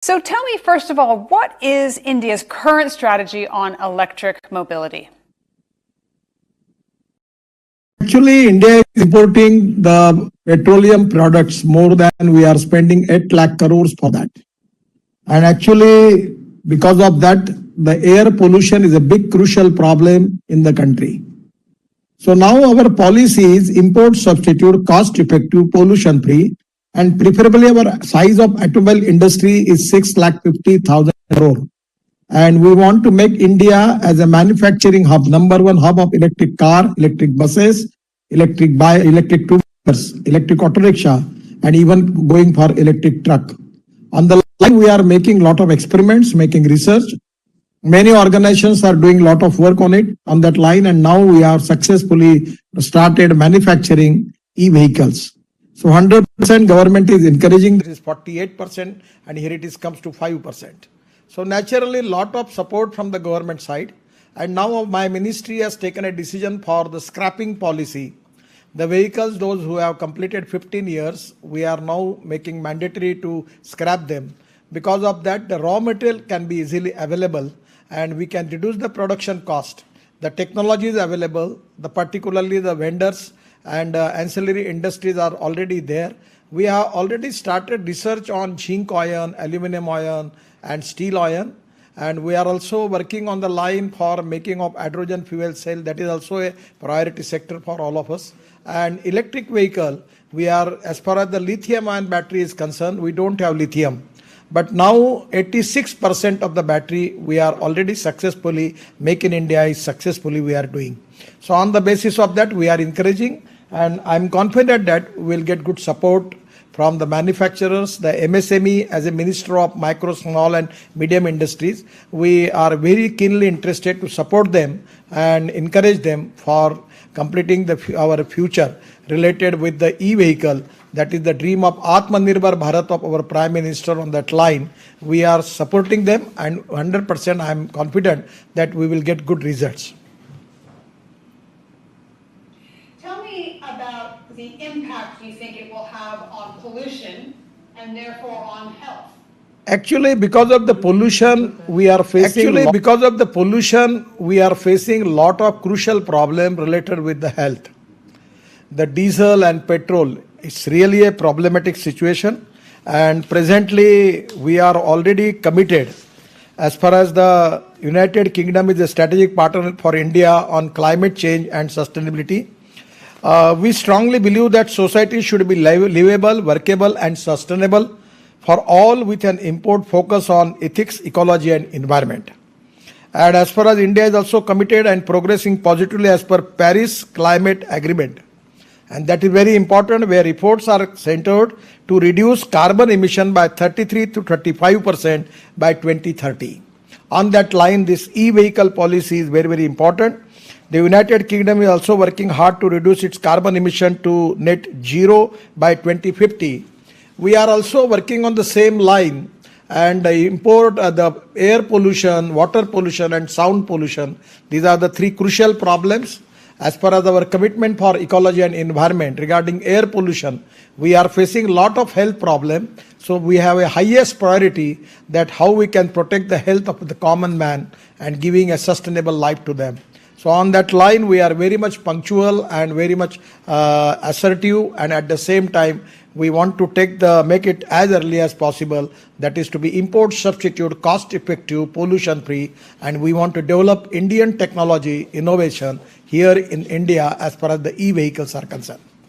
So tell me, first of all, what is India's current strategy on electric mobility? Actually, India is importing the petroleum products more than we are spending 8 lakh crores for that. And actually, because of that, the air pollution is a big crucial problem in the country. So now our policy is import substitute, cost effective, pollution free, and preferably our size of automobile industry is 6,50,000 crore. And we want to make India as a manufacturing hub, number one hub of electric car, electric buses, electric two-wheelers, electric auto rickshaw, and even going for electric truck. On the line, we are making a lot of experiments, making research. Many organizations are doing a lot of work on it, on that line, and now we are successfully started manufacturing e-vehicles. So 100% government is encouraging. This is 48%, and here it is comes to 5%. So naturally, lot of support from the government side. And now my ministry has taken a decision for the scrapping policy. The vehicles, those who have completed 15 years, we are now making mandatory to scrap them. Because of that, the raw material can be easily available and we can reduce the production cost. The technology is available, particularly the vendors and ancillary industries are already there. We have already started research on zinc iron, aluminum iron and steel iron. And we are also working on the line for making of hydrogen fuel cell. That is also a priority sector for all of us. And electric vehicle, we are, as far as the lithium ion battery is concerned, we don't have lithium. But now 86% of the battery we are already successfully, Make in India is successfully we are doing. So on the basis of that, we are encouraging, and I'm confident that we will get good support from the manufacturers, the MSME. As a Minister of Micro, Small and Medium Industries, we are very keenly interested to support them and encourage them for completing our future related with the e-vehicle. That is the dream of Atmanirbhar Bharat of our Prime Minister. On that line, we are supporting them, and 100% I am confident that we will get good results. Tell me about the impact you think it will have on pollution and therefore on health. Actually, because of the pollution, we are facing a lot of crucial problems related with the health. The diesel and petrol, it's really a problematic situation, and presently we are already committed. As far as the United Kingdom is a strategic partner for India on climate change and sustainability, we strongly believe that society should be livable, workable and sustainable for all, with an import focus on ethics, ecology and environment. And as far as India is also committed and progressing positively as per Paris Climate Agreement. And that is very important, where efforts are centered to reduce carbon emission by 33 to 35% by 2030. On that line, this e-vehicle policy is very, very important. The United Kingdom is also working hard to reduce its carbon emission to net zero by 2050. We are also working on the same line, and import the air pollution, water pollution and sound pollution. These are the three crucial problems. As far as our commitment for ecology and environment regarding air pollution, we are facing a lot of health problems. So we have a highest priority that how we can protect the health of the common man and giving a sustainable life to them. So on that line, we are very much punctual and very much assertive, and at the same time, we want to make it as early as possible. That is to be import substitute, cost effective, pollution free, and we want to develop Indian technology innovation here in India as far as the e-vehicles are concerned.